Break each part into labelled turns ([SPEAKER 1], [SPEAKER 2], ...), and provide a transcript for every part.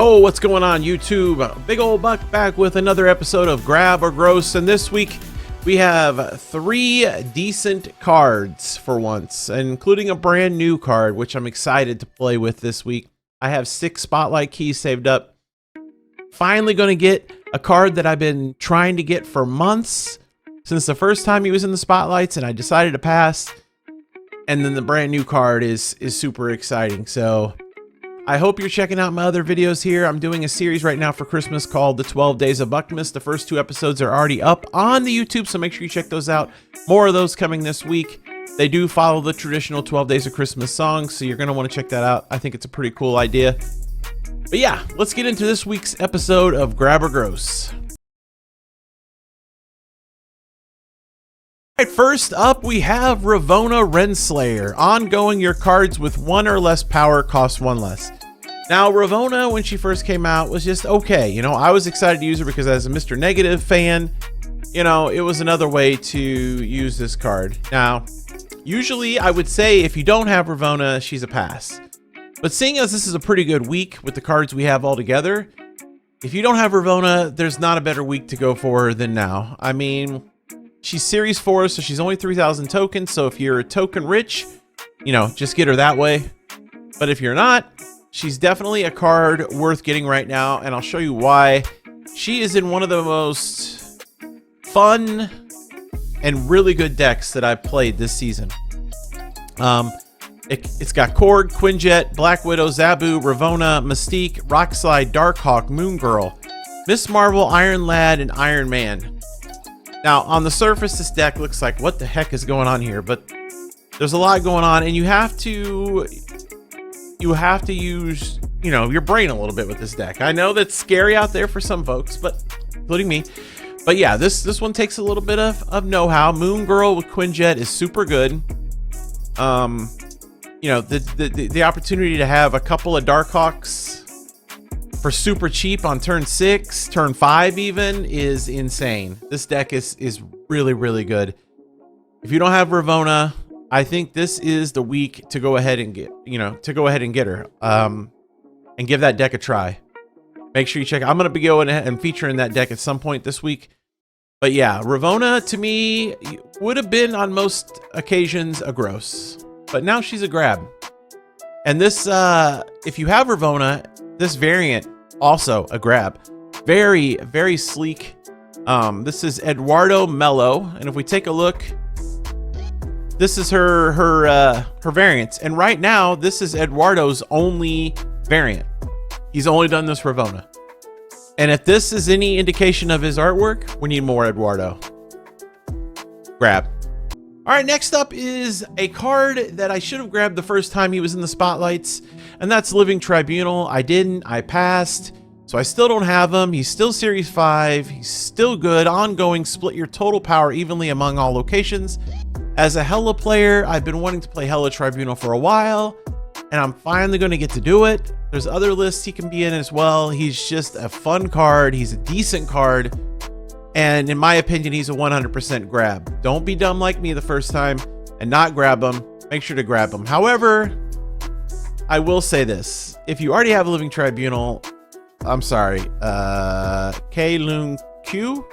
[SPEAKER 1] Yo, what's going on YouTube? Big ol' Buck back with another episode of Grab or Gross, and this week we have 3 decent cards for once, including a brand new card, which I'm excited to play with this week. I have 6 spotlight keys saved up. Finally gonna get a card that I've been trying to get for months, since the first time he was in the spotlights, and I decided to pass. And then the brand new card is super exciting. So I hope you're checking out my other videos here. I'm doing a series right now for Christmas called The 12 Days of Buckmas. The first 2 episodes are already up on the YouTube, so make sure you check those out. More of those coming this week. They do follow the traditional 12 Days of Christmas songs, so you're going to want to check that out. I think it's a pretty cool idea. But yeah, let's get into this week's episode of Grab or Gross. All right, first up, we have Ravonna Renslayer. Ongoing, your cards with 1 or less power cost 1 less. Now, Ravonna, when she first came out, was just okay. You know, I was excited to use her because as a Mr. Negative fan, you know, it was another way to use this card. Now, usually I would say if you don't have Ravonna, she's a pass. But seeing as this is a pretty good week with the cards we have all together, if you don't have Ravonna, there's not a better week to go for her than now. I mean, she's Series 4, so she's only 3,000 tokens. So if you're token rich, you know, just get her that way. But if you're not, she's definitely a card worth getting right now, and I'll show you why. She is in one of the most fun and really good decks that I've played this season. It's got Korg, Quinjet, Black Widow, Zabu, Ravonna, Mystique, Rockslide, Darkhawk, Moon Girl, Miss Marvel, Iron Lad, and Iron Man. Now, on the surface, this deck looks like, what the heck is going on here? But there's a lot going on, and you have to use, you know, your brain a little bit with this deck. I know that's scary out there for some folks, but including me. But yeah, this one takes a little bit of know-how. Moon Girl with Quinjet is super good. You know, the opportunity to have a couple of Darkhawks for super cheap on turn 6, turn 5 even, is insane. This deck is really, really good. If you don't have Ravonna, I think this is the week to go ahead and get, you know, get her, and give that deck a try. Make sure you check. I'm going to be going and featuring that deck at some point this week. But yeah, Ravonna to me would have been on most occasions a gross, but now she's a grab. And this, if you have Ravonna, this variant also a grab. Very, very sleek. This is Eduardo Mello, and if we take a look, this is her variant, and right now this is Eduardo's only variant. He's only done this Ravonna, and if this is any indication of his artwork, we need more Eduardo. Grab. All right, next up is a card that I should have grabbed the first time he was in the spotlights, and that's Living Tribunal. I didn't. I passed. So I still don't have him. He's still Series 5. He's still good. Ongoing, split your total power evenly among all locations. As a Hella player, I've been wanting to play Hella Tribunal for a while, and I'm finally going to get to do it. There's other lists he can be in as well. He's just a fun card. He's a decent card. And in my opinion, he's a 100% grab. Don't be dumb like me the first time and not grab him. Make sure to grab him. However, I will say this. If you already have a Living Tribunal, I'm sorry, K-Loon Q,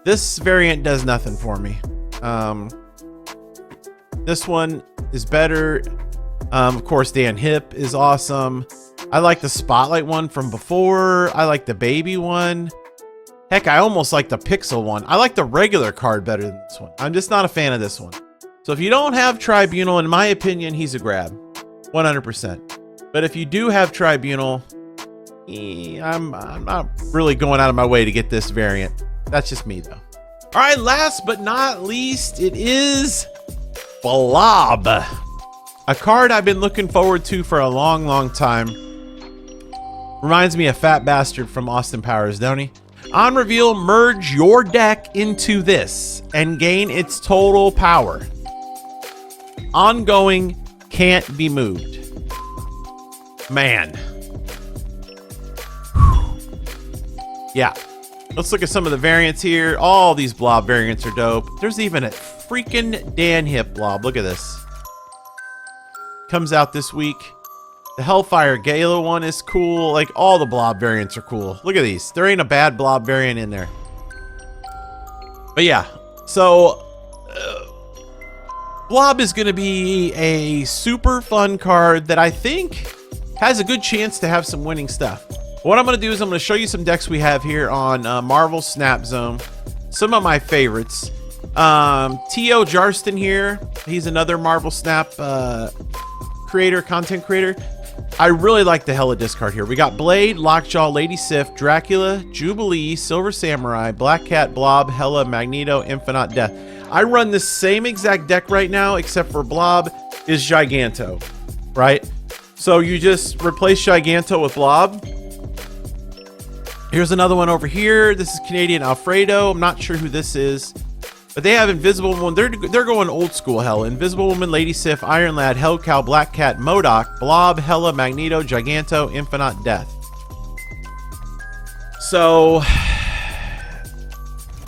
[SPEAKER 1] this variant does nothing for me. This one is better. Of course, Dan Hip is awesome. I like the Spotlight one from before. I like the Baby one. Heck, I almost like the Pixel one. I like the regular card better than this one. I'm just not a fan of this one. So if you don't have Tribunal, in my opinion, he's a grab. 100%. But if you do have Tribunal, I'm not really going out of my way to get this variant. That's just me, though. All right, last but not least, it is Blob. A card I've been looking forward to for a long, long time. Reminds me of Fat Bastard from Austin Powers, don't he? On reveal, merge your deck into this and gain its total power. Ongoing, can't be moved. Man. Yeah. Let's look at some of the variants here. All these Blob variants are dope. There's even a freaking Dan Hip Blob. Look at this. Comes out this week. The Hellfire Gala one is cool. Like, all the Blob variants are cool. Look at these. There ain't a bad Blob variant in there. But yeah, so Blob is going to be a super fun card that I think has a good chance to have some winning stuff. What I'm going to do is I'm going to show you some decks we have here on Marvel Snap Zone. Some of my favorites. T.O. Jarston here. He's another Marvel Snap content creator. I really like the Hella discard here. We got Blade, Lockjaw, Lady Sif, Dracula, Jubilee, Silver Samurai, Black Cat, Blob, Hella, Magneto, Infinite Death. I run the same exact deck right now, except for Blob is Giganto, right? So you just replace Giganto with Blob. Here's another one over here. This is Canadian Alfredo. I'm not sure who this is. But they have Invisible Woman. They're going old school hell. Invisible Woman, Lady Sif, Iron Lad, Hellcow, Black Cat, MODOK, Blob, Hella, Magneto, Giganto, Infinite Death. So,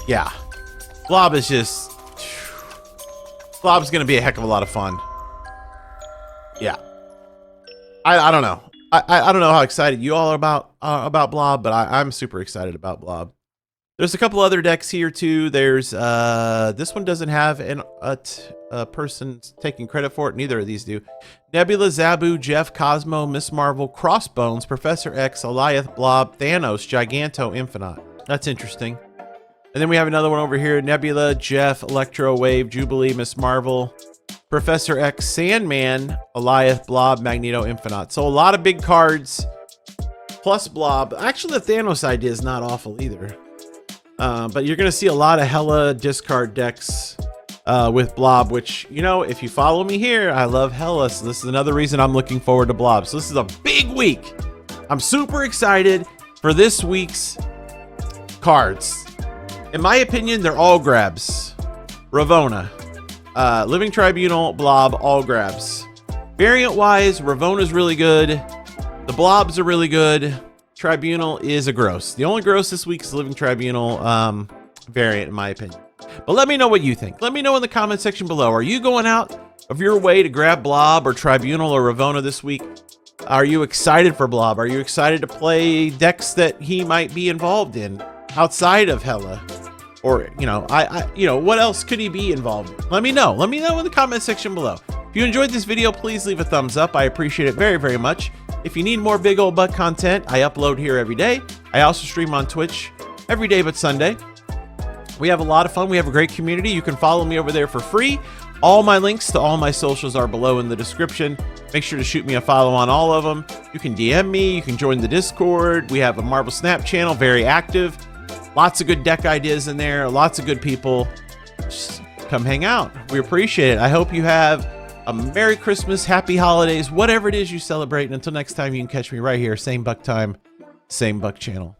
[SPEAKER 1] yeah. Blob is just... Blob's going to be a heck of a lot of fun. Yeah. I don't know. I don't know how excited you all are about Blob, but I'm super excited about Blob. There's a couple other decks here too. There's this one doesn't have a person taking credit for it. Neither of these do. Nebula, Zabu, Jeff, Cosmo, Miss Marvel, Crossbones, Professor X, Alioth, Blob, Thanos, Giganto, Infinite. That's interesting. And then we have another one over here. Nebula, Jeff, Electro, Wave, Jubilee, Miss Marvel, Professor X, Sandman, Alioth, Blob, Magneto, Infinite. So a lot of big cards plus Blob. Actually, the Thanos idea is not awful either. But you're going to see a lot of Hella discard decks with Blob, which, you know, if you follow me here, I love Hella. So this is another reason I'm looking forward to Blob. So this is a big week. I'm super excited for this week's cards. In my opinion, they're all grabs. Ravonna, Living Tribunal, Blob, all grabs. Variant-wise, Ravona's really good. The Blobs are really good. Tribunal is a gross. The only gross this week is the Living Tribunal variant, in my opinion. But let me know what you think. Let me know in the comment section below. Are you going out of your way to grab Blob or Tribunal or Ravonna this week? Are you excited for Blob? Are you excited to play decks that he might be involved in outside of Hella? Or, you know, you know, what else could he be involved in? Let me know. Let me know in the comment section below. If you enjoyed this video, please leave a thumbs up. I appreciate it very, very much. If you need more Big Ol' Buck content, I upload here every day. I also stream on Twitch every day but Sunday. We have a lot of fun. We have a great community. You can follow me over there for free. All my links to all my socials are below in the description. Make sure to shoot me a follow on all of them. You can DM me. You can join the Discord. We have a Marvel Snap channel, very active. Lots of good deck ideas in there. Lots of good people. Just come hang out. We appreciate it. I hope you have a Merry Christmas, Happy Holidays, whatever it is you celebrate. And until next time, you can catch me right here. Same Buck time, same Buck channel.